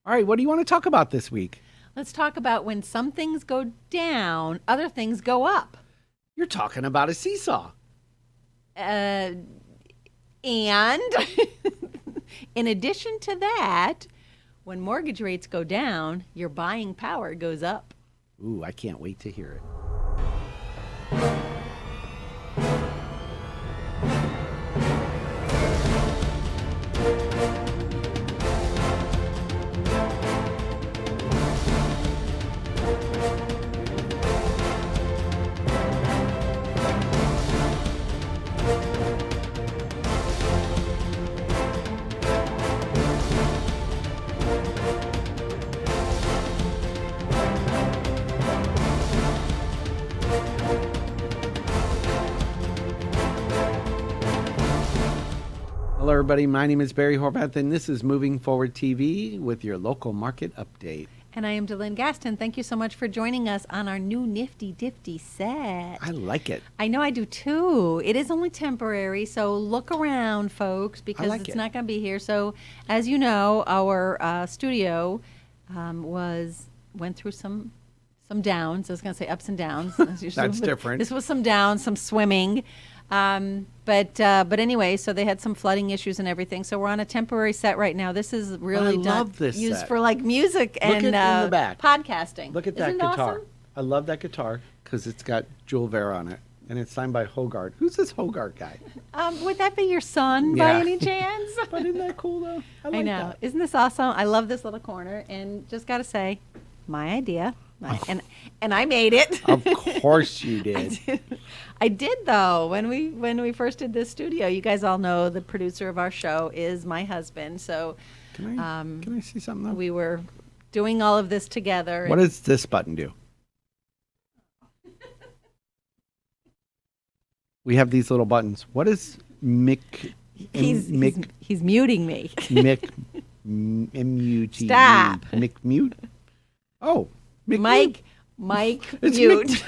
All right, what do you want to talk about this week? Let's talk about when some things go down, other things go up. You're talking about a seesaw. And in addition to that, when mortgage rates go down, your buying power goes up. Ooh, I can't wait to hear it. Hello, everybody. My name is Barry Horvath, and this is Moving Forward TV with your local market update. And I am Delynn Gaston. Thank you so much for joining us on our new Nifty Difty set. I like it. I know I do too. It is only temporary, so look around, folks, because it's not going to be here. So, as you know, our studio went through some downs. I was going to say ups and downs. That's different. This was some downs, some swimming. But anyway, so they had some flooding issues and everything. So we're on a temporary set right now. This is really used set. for like music and in the back. podcasting. Look at that Isn't it guitar. awesome? I love that guitar because it's got Jewel Vera on it, and it's signed by Hogarth. Who's this Hogarth guy? Would that be your son by any chance? But isn't that cool, though? I like know. that. Isn't this awesome? I love this little corner. And just got to say, my idea. And I made it. Of course you did. I did though. When we first did this studio, you guys all know the producer of our show is my husband. So Can I see something, though? we were doing all of this together. What does this button do? We have these little buttons. What is Mick? He's muting me. Mick M-U-T-E. Stop. Mick mute? Oh. Mick Mike It's mute.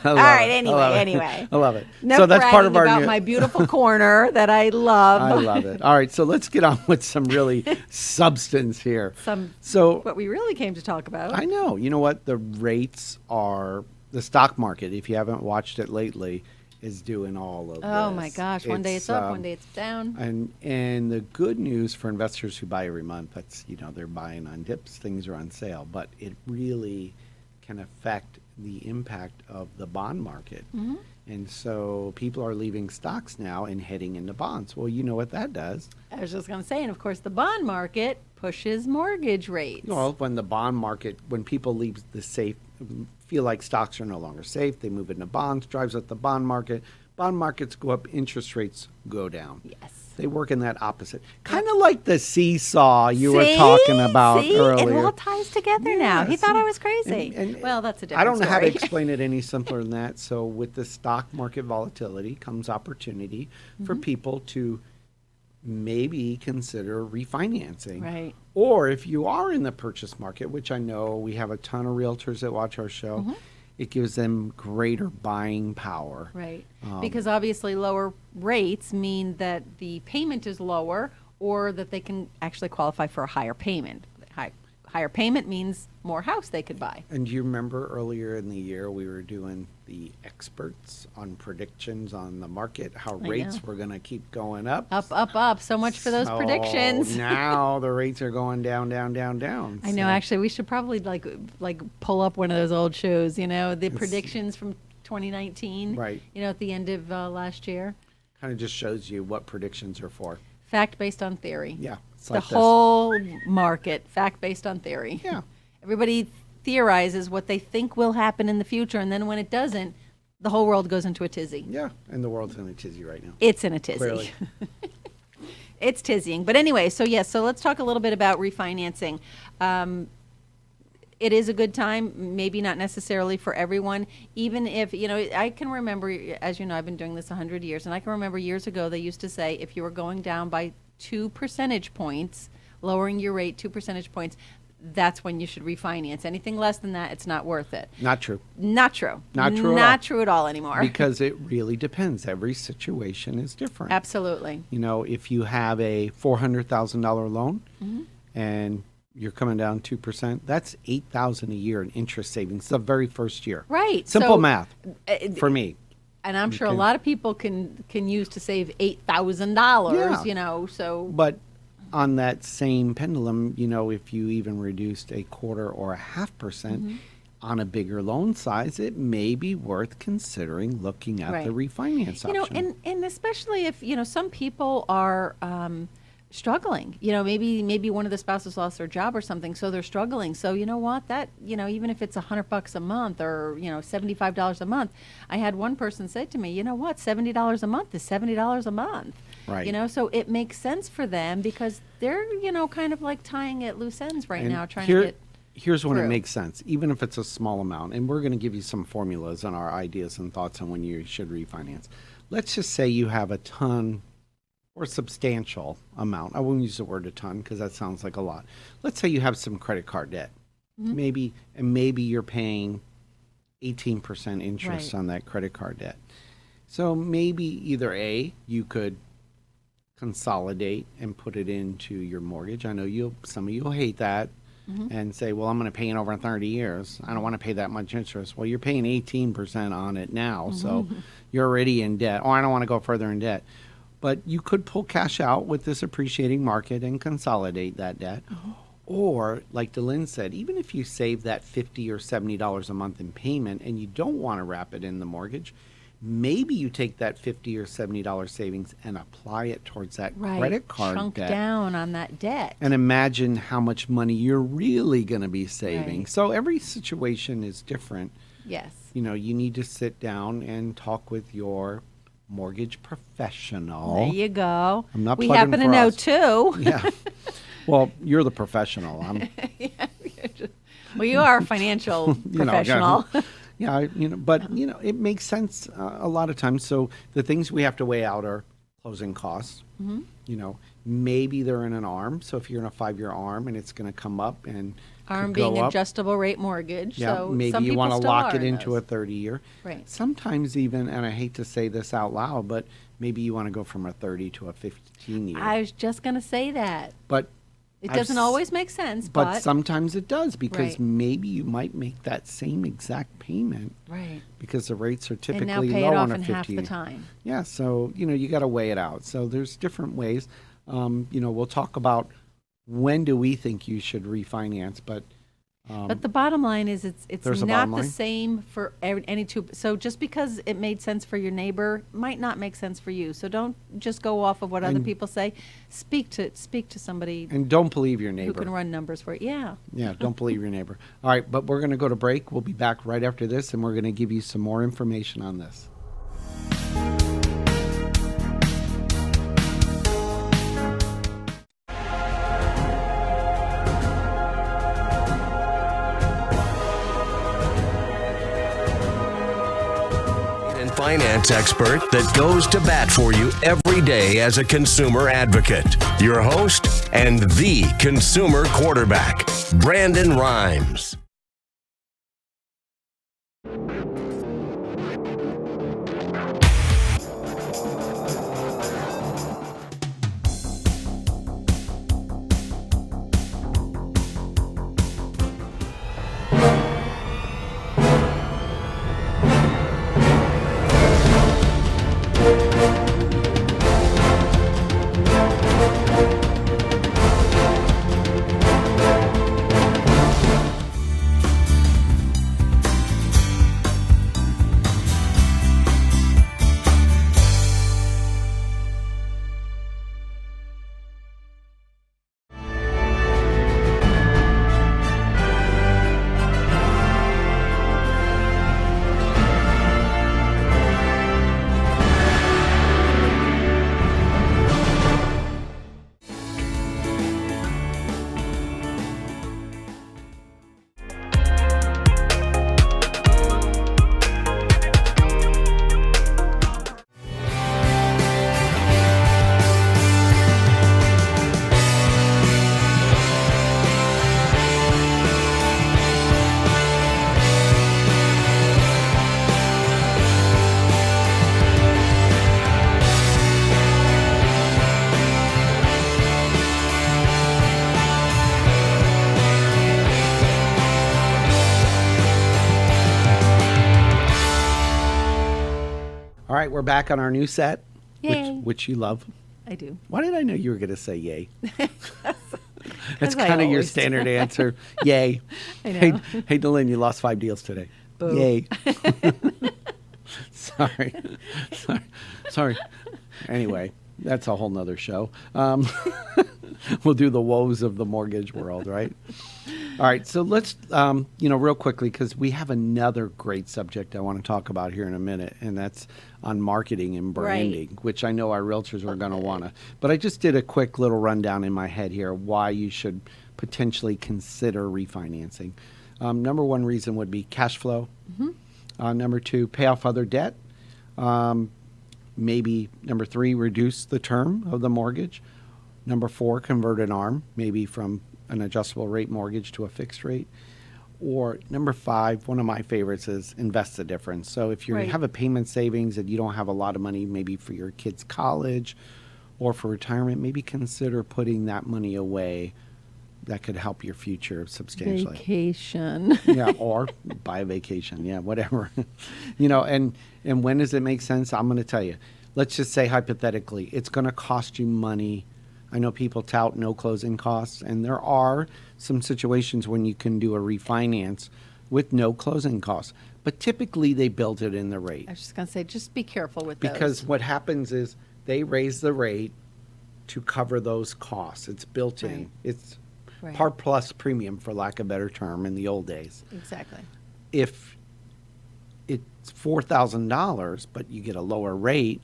All right. Anyway. I love it. No So that's part of our about my beautiful corner that I love. I love it. All right. So let's get on with some really substance here. What we really came to talk about. I know. You know what? The rates are the stock market. If you haven't watched it lately, is doing all of this. Oh my gosh! One day it's up, one day it's down. And the good news for investors who buy every month, that's they're buying on dips, things are on sale, but it really can affect the impact of the bond market. Mm-hmm. And so people are leaving stocks now and heading into bonds. Well, you know what that does. I was just going to say, and of course the bond market pushes mortgage rates. Well, when people leave the safe, feel like stocks are no longer safe, they move into bonds, drives up the bond market. Bond markets go up, interest rates go down. Yes. They work in that opposite. Kind of like the seesaw you were talking about earlier. It all ties together now. He thought I was crazy. Well, that's a different I don't know how to story. explain it any simpler than that. So with the stock market volatility comes opportunity for people to maybe consider refinancing. Right. Or if you are in the purchase market, which I know we have a ton of realtors that watch our show, it gives them greater buying power. Right. Because obviously lower rates mean that the payment is lower or that they can actually qualify for a higher payment. Higher payment means more house they could buy. And do you remember earlier in the year we were doing the experts on predictions on the market, how rates were going to keep going up? Up. So much for those predictions. Now the rates are going down, down, down, down. I know. Actually, we should probably like pull up one of those old shows, the predictions from 2019. Right. At the end of last year. Kind of just shows you what predictions are for. Fact based on theory. Yeah. It's like the whole market, fact based on theory. Yeah. Everybody theorizes what they think will happen in the future, and then when it doesn't, the whole world goes into a tizzy. Yeah, and the world's in a tizzy right now. It's in a tizzy. Clearly. It's tizzying. But anyway, so let's talk a little bit about refinancing. It is a good time, maybe not necessarily for everyone, even if, I can remember, as you know, I've been doing this 100 years, and I can remember years ago they used to say if you were going down by 2 percentage points, lowering your rate 2 percentage points, that's when you should refinance. Anything less than that, it's not worth it. Not true. Not true. Not true. Not true at all anymore. Because it really depends. Every situation is different. Absolutely. You know, if you have a $400,000 loan and you're coming down 2%, that's $8,000 a year in interest savings the very first year. Right. Simple math for me. And I'm sure a lot of people can use to save $8,000. Yeah. You know, so. But on that same pendulum, you know, if you even reduced a 1/4 or a 0.5% on a bigger loan size, it may be worth considering looking at the refinance option. You know, and especially if, you know, some people are struggling. You know, maybe one of the spouses lost their job or something, so they're struggling. So you know what? That, you know, even if it's $100 a month or, you know, $75 a month, I had one person say to me, you know what? $70 a month is $70 a month. Right. You know, so it makes sense for them because they're, you know, kind of like tying at loose ends right now, trying to get. Here's when through. it makes sense, even if it's a small amount. And we're going to give you some formulas on our ideas and thoughts on when you should refinance. Let's just say you have a ton or substantial amount. I won't use the word a ton because that sounds like a lot. Let's say you have some credit card debt. Maybe you're paying 18% interest on that credit card debt. So maybe either A, you could consolidate and put it into your mortgage. I know some of you will hate that and say, well, I'm going to pay it over 30 years. I don't want to pay that much interest. Well, you're paying 18% on it now, so you're already in debt. Or I don't want to go further in debt. But you could pull cash out with this appreciating market and consolidate that debt. Or, like Delynn said, even if you save that $50 or $70 a month in payment and you don't want to wrap it in the mortgage, maybe you take that $50 or $70 savings and apply it towards that credit card chunk debt. down on that debt. And imagine how much money you're really going to be saving. Right. So every situation is different. Yes. You know, you need to sit down and talk with your mortgage professional. There you go. I'm not we plugging happen to for know us. too. Yeah. Well, you're the professional. I'm, Well, you are a financial professional. Yeah, you know, but you know, it makes sense a lot of times. So the things we have to weigh out are closing costs. You know, maybe they're in an ARM. So if you're in a 5-year ARM and it's going to come up and ARM could go being up, adjustable rate mortgage. yeah, So maybe some you people want to still lock are it in into those. a 30-year. Right. Sometimes even, and I hate to say this out loud, but maybe you want to go from a 30 to a 15-year. I was just going to say that. But It I've doesn't s- always make sense, But but sometimes it does because Right. maybe you might make that same exact payment right. because the rates are And typically now pay low it on off a in 15. half the time. Yeah, so you know you got to weigh it out. So there's different ways. You know, we'll talk about when do we think you should refinance, but But the bottom line is it's There's a not bottom the line? same for any two. So just because it made sense for your neighbor might not make sense for you. So don't just go off of what other And- people say. Speak to somebody and don't believe your who neighbor. can run numbers for you. Yeah. Yeah, don't believe your neighbor. All right, but we're going to go to break. We'll be back right after this, and we're going to give you some more information on this. And finance expert that goes to bat for you every day as a consumer advocate. Your host and the consumer quarterback, Brandon Rhymes. right, we're back on our new set, Yay. which you love. I do. Why did I know you were going to say yay? That's I kind of your always do. standard answer. Yay. I know. Hey, Delynn, you lost 5 deals today. Boo. Yay. Sorry. Sorry. Anyway, that's a whole nother show. We'll do the woes of the mortgage world, right? All right, so let's, real quickly, because we have another great subject I want to talk about here in a minute, and that's on marketing and branding, which I know our realtors are going to want to. But I just did a quick little rundown in my head here why you should potentially consider refinancing. Number one reason would be cash flow. Number two, pay off other debt. Maybe number three, reduce the term of the mortgage. Number four, convert an ARM, maybe from an adjustable rate mortgage to a fixed rate. Or number five, one of my favorites is invest the difference. So if you have a payment savings and you don't have a lot of money, maybe for your kids' college or for retirement, maybe consider putting that money away. That could help your future substantially. Vacation. Yeah, or buy a vacation. Yeah, whatever. And when does it make sense? I'm going to tell you. Let's just say hypothetically, it's going to cost you money. I know people tout no closing costs, and there are some situations when you can do a refinance with no closing costs. But typically, they build it in the rate. I was just going to say, just be careful with Because those. what happens is they raise the rate to cover those costs. It's built in. Right. It's Right. par plus premium, for lack of a better term, in the old days. Exactly. If it's $4,000, but you get a lower rate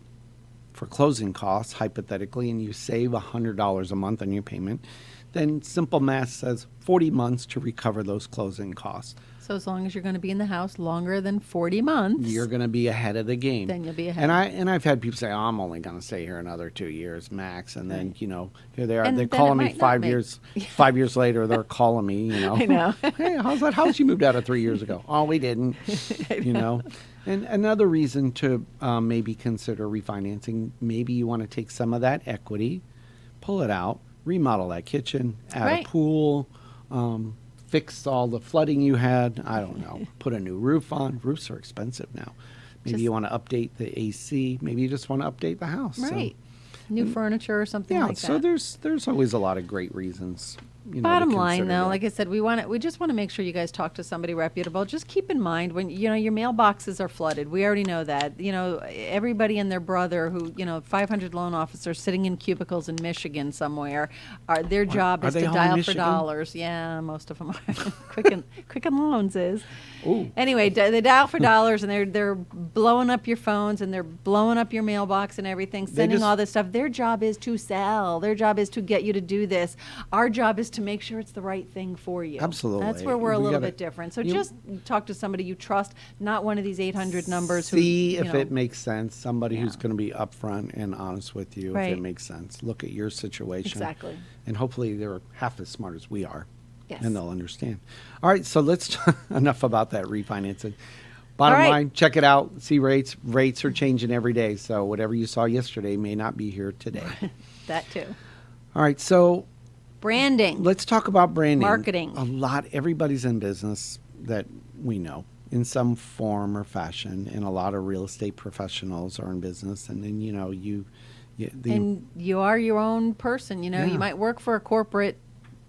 for closing costs, hypothetically, and you save $100 a month on your payment, then simple math says 40 months to recover those closing costs. So as long as you're going to be in the house longer than 40 months, You're going to be ahead of the game. Then you'll be ahead. And I've had people say, oh, I'm only going to stay here another 2 years max, and then here they are. And They're then calling it me might not 5 make- years. 5 years later, they're calling me. I know. Hey, how's that house you moved out of 3 years ago? Oh, we didn't. And another reason to maybe consider refinancing, maybe you want to take some of that equity, pull it out, remodel that kitchen, add a pool, fix all the flooding you had. I don't know. Put a new roof on. Roofs are expensive now. Maybe you want to update the AC. Maybe you just want to update the house. right. New furniture or something like So that. there's always a lot of great reasons. To Bottom line, consider though, that. like I said, we just want to make sure you guys talk to somebody reputable. Just keep in mind when your mailboxes are flooded. We already know that. Everybody and their brother who 500 loan officers sitting in cubicles in Michigan somewhere. Their job are is to they all in dial for Michigan? dollars. Yeah, most of them are. Quicken Loans is. Ooh. Anyway, they dial for dollars and they're blowing up your phones and they're blowing up your mailbox and everything, sending all this stuff. Their job is to sell. Their job is to get you to do this. Our job is to make sure it's the right thing for you. Absolutely. That's where we're a We little gotta- bit different. So you- just talk to somebody you trust, not one of these 800 numbers. See who, if it makes sense. Somebody who's Yeah. going to be upfront and honest with you if Right. it makes sense. Look at your situation. Exactly. And hopefully they're half as smart as we are. Yes. And they'll understand. All right, so let's enough about that refinancing. Bottom All right. line, check it out. See rates. Rates are changing every day. So whatever you saw yesterday may not be here today. That too. All right, so Branding. let's talk about branding. Marketing. Everybody's in business that we know in some form or fashion, and a lot of real estate professionals are in business. And then, And you are your own person. Yeah. You might work for a corporate,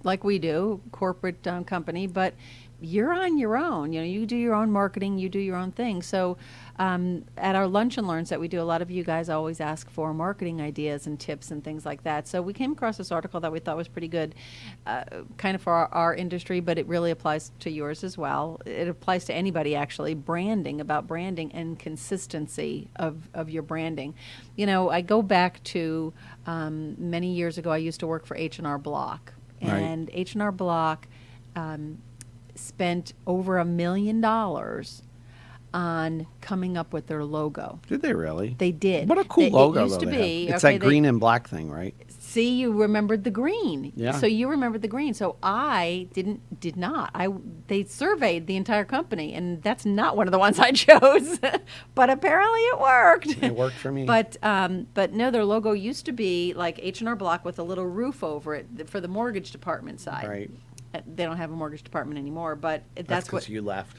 like we do, corporate company, but you're on your own. You do your own marketing, you do your own thing. So at our lunch and learns that we do, a lot of you guys always ask for marketing ideas and tips and things like that. So we came across this article that we thought was pretty good, kind of for our industry, but it really applies to yours as well. It applies to anybody, actually. About branding and consistency of your branding. I go back to many years ago, I used to work for H&R Block. Right. And H&R Block spent over $1 million on coming up with their logo. Did they really? They did. What a cool logo It used though to they be. have. It's okay, that green and black thing, right? See, you remembered the green. Yeah. So you remembered the green. So I did not. They surveyed the entire company, and that's not one of the ones I chose. But apparently it worked. It worked for me. But no, their logo used to be like H&R Block with a little roof over it for the mortgage department side. Right. They don't have a mortgage department anymore, but that's what you left.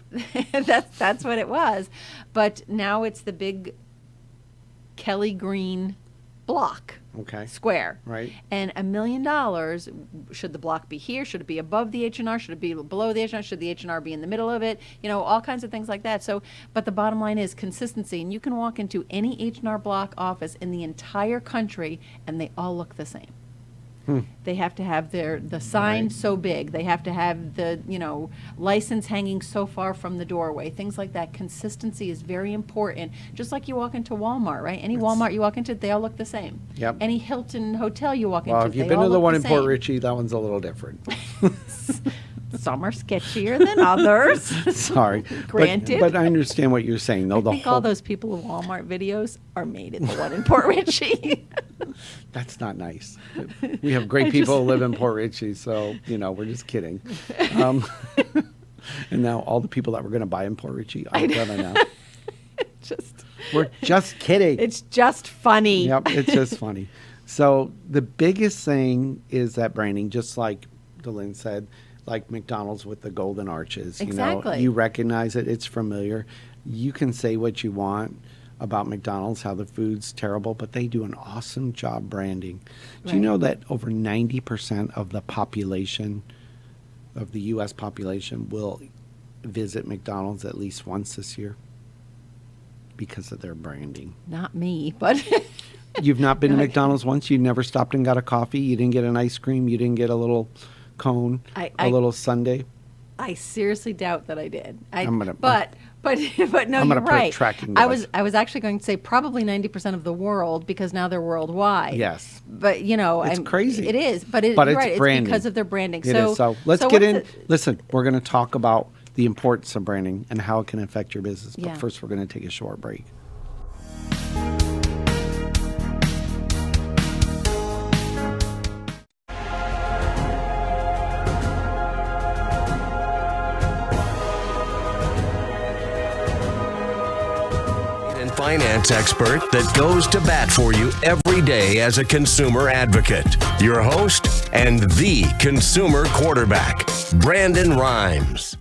that's what it was. But now it's the big Kelly green block. Okay. Square. Right. And $1 million, should the block be here? Should it be above the H&R? Should it be below the H&R? Should the H&R be in the middle of it? You know, all kinds of things like that. So, but the bottom line is consistency. And you can walk into any H&R Block office in the entire country and they all look the same. They have to have the sign Right. so big. They have to have the, license hanging so far from the doorway. Things like that. Consistency is very important. Just like you walk into Walmart, right? Any Walmart you walk into, they all look the same. Yep. Any Hilton hotel you walk Well, into, if you've they been all to the look one in Port same. Richey, that one's a little different. Some are sketchier than others. Sorry. Granted. But I understand what you're saying, though. I think all those people in Walmart videos are made in the one in Port Richey. That's not nice. We have great people who live in Port Richey, so, we're just kidding. And now all the people that were going to buy in Port Richey are going to now. We're just kidding. It's just funny. Yep, it's just funny. So the biggest thing is that branding, just like Delynn said, like McDonald's with the golden arches. Exactly. You recognize it. It's familiar. You can say what you want about McDonald's, how the food's terrible, but they do an awesome job branding. Do you Right. know that over 90% of the population, of the U.S. population, will visit McDonald's at least once this year because of their branding? Not me, but You've not been to McDonald's once? You never stopped and got a coffee? You didn't get an ice cream? You didn't get a little cone? A little sundae? I seriously doubt that I did. I'm gonna- but no, I'm you're gonna put a right. tracking I device. was actually going to say probably 90% of the world because now they're worldwide. Yes. But It's crazy. It is, But you're it's right. branding. It's because of their branding. It is. So let's get what in. is it- Listen, we're going to talk about the importance of branding and how it can affect your business. But Yeah. first, we're going to take a short break. And finance expert that goes to bat for you every day as a consumer advocate. Your host and the consumer quarterback, Brandon Rhymes.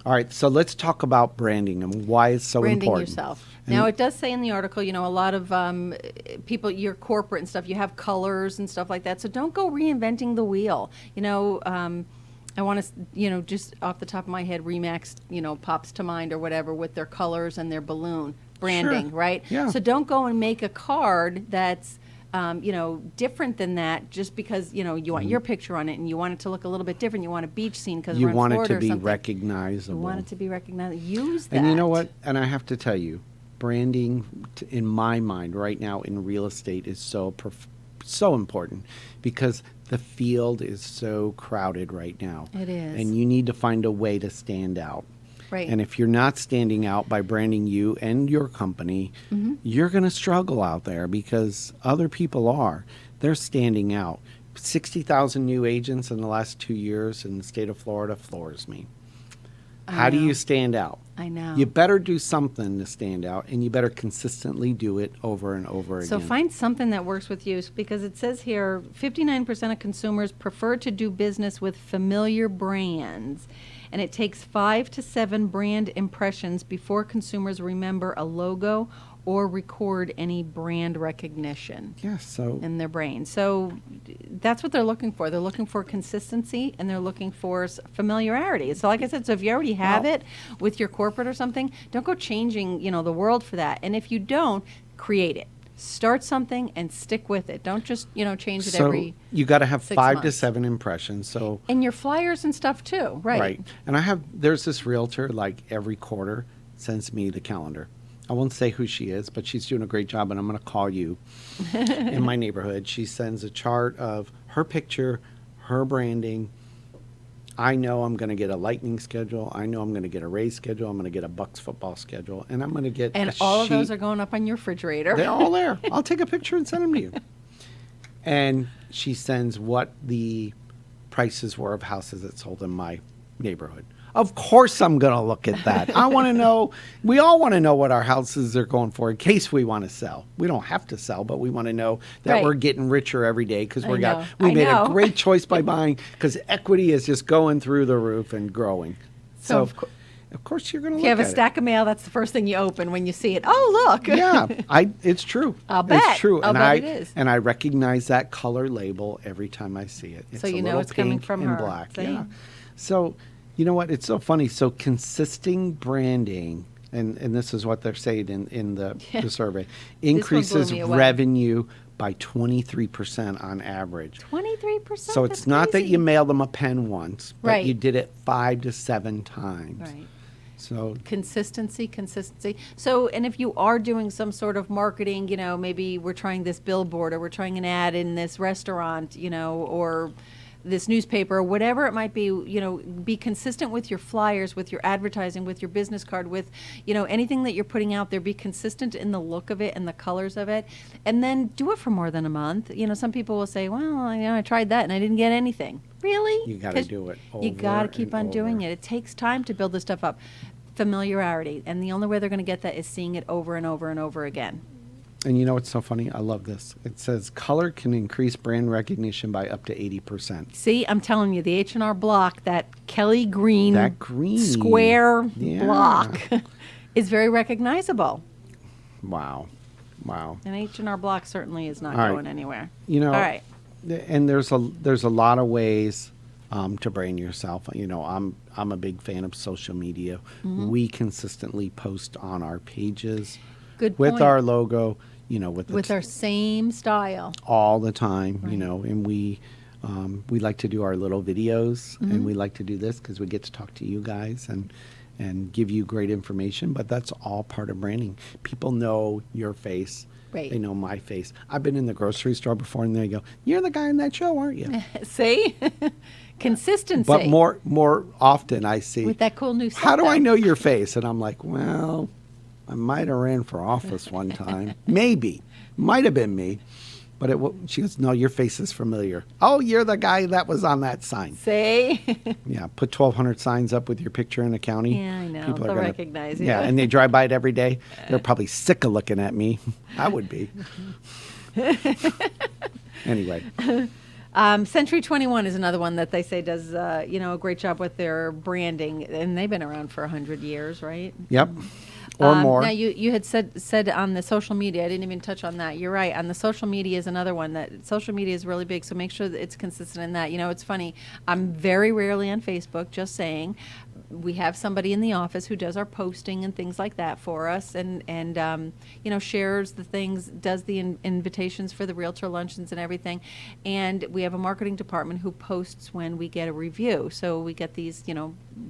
All right, so let's talk about branding and why it's so branding important. yourself. And- Now, it does say in the article, a lot of people, you're corporate and stuff, you have colors and stuff like that. So don't go reinventing the wheel. I want to, just off the top of my head, Remax, pops to mind or whatever with their colors and their balloon branding, Sure. right? Yeah. So don't go and make a card that's, different than that just because, you want your picture on it and you want it to look a little bit different. You want a beach scene because You we're in want it Florida to or be something. recognizable. You want it to be recognized. Use that. And you know what? And I have to tell you, branding, in my mind, right now in real estate is so important because the field is so crowded right now. It is. And you need to find a way to stand out. Right. And if you're not standing out by branding you and your company, you're going to struggle out there because other people are. They're standing out. 60,000 new agents in the last 2 years in the state of Florida floors me. How do you stand out? I know. You better do something to stand out, and you better consistently do it over and over again. So find something that works with you, because it says here 59% of consumers prefer to do business with familiar brands. And it takes 5 to 7 brand impressions before consumers remember a logo or record any brand recognition in their brain. So that's what they're looking for. They're looking for consistency, and they're looking for familiarity. So like I said, so if you already have it with your corporate or something, don't go changing, the world for that. And if you don't, create it. Start something and stick with it. Don't just, change it every you got to have 5 to months. 7 impressions. So and your flyers and stuff too, right? Right. And there's this realtor, like every quarter sends me the calendar. I won't say who she is, but she's doing a great job, and I'm going to call you in my neighborhood. She sends a chart of her picture, her branding. I know I'm going to get a Lightning schedule. I know I'm going to get a Rays schedule. I'm going to get a Bucks football schedule, and I'm going to get and all of those are going up on your refrigerator. They're all there. I'll take a picture and send them to you. And she sends what the prices were of houses that sold in my neighborhood. Of course I'm going to look at that. I want to know, we all want to know what our houses are going for in case we want to sell. We don't have to sell, but we want to know that we're getting richer every day because we made a great choice by buying, because equity is just going through the roof and growing. So of course you're going to look at it. If you have a stack of mail, that's the first thing you open when you see it. Oh, look. Yeah, it's true. I'll bet. It's true. I'll bet it is. And I recognize that color label every time I see it. It's so you a know little it's coming pink from and her. black. See? Yeah. So you know what? It's so funny. So consistent branding, and this is what they're saying in the survey, increases revenue by 23% on average. 23%? So it's not that you mailed them a pen once, but you did it 5 to 7 times. Right. So consistency. So, and if you are doing some sort of marketing, maybe we're trying this billboard, or we're trying an ad in this restaurant, or this newspaper, or whatever it might be, be consistent with your flyers, with your advertising, with your business card, with, anything that you're putting out there. Be consistent in the look of it and the colors of it, and then do it for more than a month. Some people will say, well, I tried that and I didn't get anything. Really? You got to do it over. You got to keep on doing it. It takes time to build this stuff up. Familiarity, and the only way they're going to get that is seeing it over and over and over again. And you know what's so funny? I love this. It says color can increase brand recognition by up to 80%. See, I'm telling you, the H&R Block, that Kelly green, that green square block, is very recognizable. Wow. And H&R Block certainly is not going anywhere. All right. And there's a lot of ways to brand yourself. I'm a big fan of social media. Mm-hmm. We consistently post on our pages. Good with point. Our logo, with our same style all the time, and we like to do our little videos, mm-hmm. and we like to do this because we get to talk to you guys and give you great information. But that's all part of branding. People know your face. Right. They know my face. I've been in the grocery store before, and they go, "You're the guy in that show, aren't you?" See, consistency. But more often, I see with that cool new. How do I know your face? And I'm like, well, I might have ran for office one time. Maybe. Might have been me. But she goes, no, your face is familiar. Oh, you're the guy that was on that sign. See? Yeah, put 1,200 signs up with your picture in the county. Yeah, I know. People They'll recognize you. Yeah, and they drive by it every day. They're probably sick of looking at me. I would be. Anyway. Century 21 is another one that they say does, a great job with their branding. And they've been around for 100 years, right? Yep. Or more. Now, you had said on the social media, I didn't even touch on that. You're right. On the social media is another one that social media is really big. So make sure that it's consistent in that. It's funny. I'm very rarely on Facebook, just saying. We have somebody in the office who does our posting and things like that for us, and shares the things, does the invitations for the realtor luncheons and everything. And we have a marketing department who posts when we get a review. So we get these,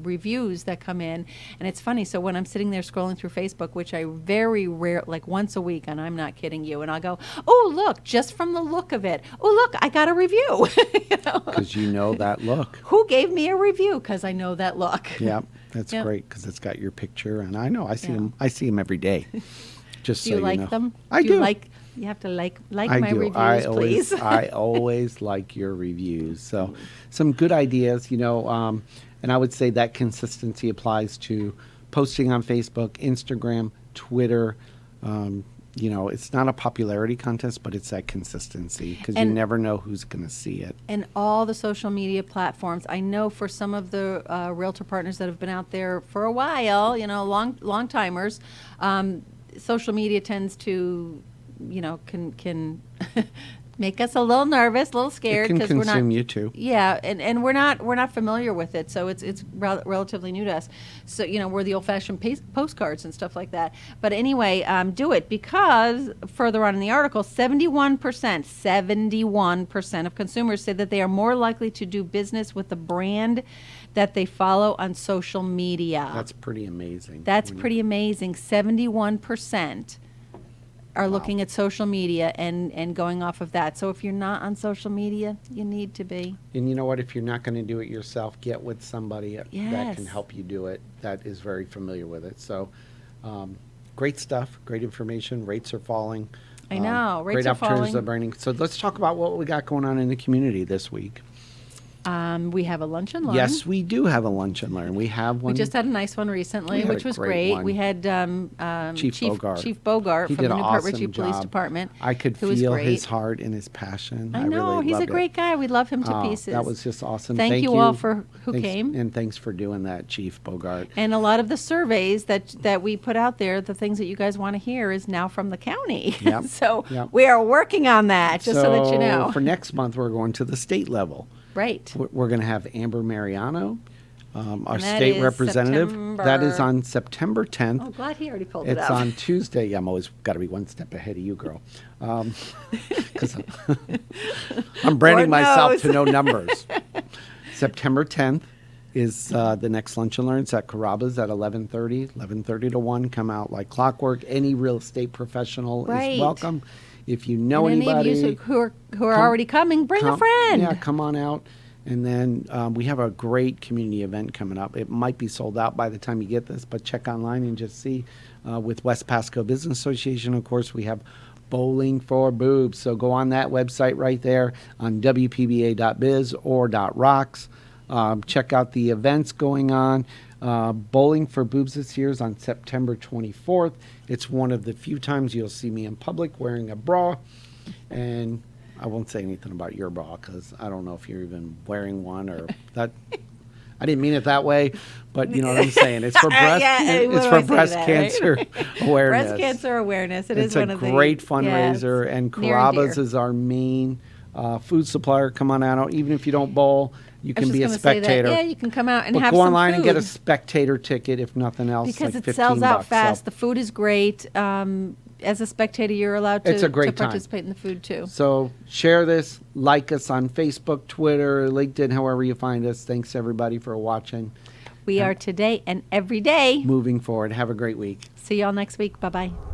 reviews that come in, and it's funny. So when I'm sitting there scrolling through Facebook, which I very rare, like once a week, and I'm not kidding you, and I'll go, oh, look, just from the look of it. Oh, look, I got a review. Because you know that look. Who gave me a review? Because I know that look. Yeah, that's great because it's got your picture, and I know I see them. I see them every day. Just do you like them? I do. You have to like my reviews, please. I always like your reviews. So, some good ideas. And I would say that consistency applies to posting on Facebook, Instagram, Twitter. It's not a popularity contest, but it's that consistency because you never know who's going to see it. And all the social media platforms. I know for some of the realtor partners that have been out there for a while, long timers, social media tends to, can make us a little nervous, a little scared It can we're not. consume you too. Yeah, and we're not familiar with it, so it's relatively new to us. So we're the old-fashioned postcards and stuff like that. But anyway, do it because further on in the article, 71% of consumers say that they are more likely to do business with the brand that they follow on social media. That's pretty amazing. That's pretty amazing. 71% are looking at social media and going off of that. So if you're not on social media, you need to be. And you know what? If you're not going to do it yourself, get with somebody that Yes. can help you do it that is very familiar with it. So great stuff, great information. Rates are falling. I know, rates great are opportunities falling. of earning. So let's talk about what we got going on in the community this week. We have a lunch and learn. Yes, we do have a lunch and learn. We have one. We just had a nice one recently, We had which a was great great. one. We had Chief Bogart. Chief Bogart He from did the an Newport awesome Richey Police job. Department. I could who was feel great. his heart and his passion. I know, really he's a loved great it. guy. We love him to Oh, pieces. that was just awesome. Thank you all for who Thanks- came. And thanks for doing that, Chief Bogart. And a lot of the surveys that we put out there, the things that you guys want to hear, is now from the county. Yep. So Yep. we are working on that, just so that you know. For next month, we're going to the state level. Right. We're going to have Amber Mariano, our And that state is Representative. September- That is on September 10th. Oh, glad he already pulled it It's out. on Tuesday. Yeah, I'm always got to be one step ahead of you, girl. Because I'm branding Lord myself knows. to know numbers. September 10th is the next Lunch and Learns at Carrabba's at 11:30 to 1. Come out like clockwork. Any real estate professional Right. is welcome. If you know And any anybody. of you who are come- already coming, bring a friend. Yeah, come on out. And then we have a great community event coming up. It might be sold out by the time you get this, but check online and just see. With West Pasco Business Association, of course, we have Bowling for Boobs. So go on that website right there on WPBA.biz or .rocks. Check out the events going on. Bowling for Boobs this year is on September 24th. It's one of the few times you'll see me in public wearing a bra. And I won't say anything about your bra because I don't know if you're even wearing one or that. I didn't mean it that way, but you know what I'm saying. It's for breast. It's for breast cancer awareness. Breast cancer awareness. It's a great fundraiser, and near and Carrabba's dear. is our main food supplier. Come on out, even if you don't bowl, you I was can be just a gonna say that. spectator. Yeah, you can come out and But have go some online and get a food. spectator ticket, if nothing else. Because like it sells $15. out fast. So- The food is great. As a spectator, you're allowed It's to a great time. participate in the food too. So share this, like us on Facebook, Twitter, LinkedIn, however you find us. Thanks everybody for watching. We are today and every day. Moving forward. Have a great week. See y'all next week. Bye-bye.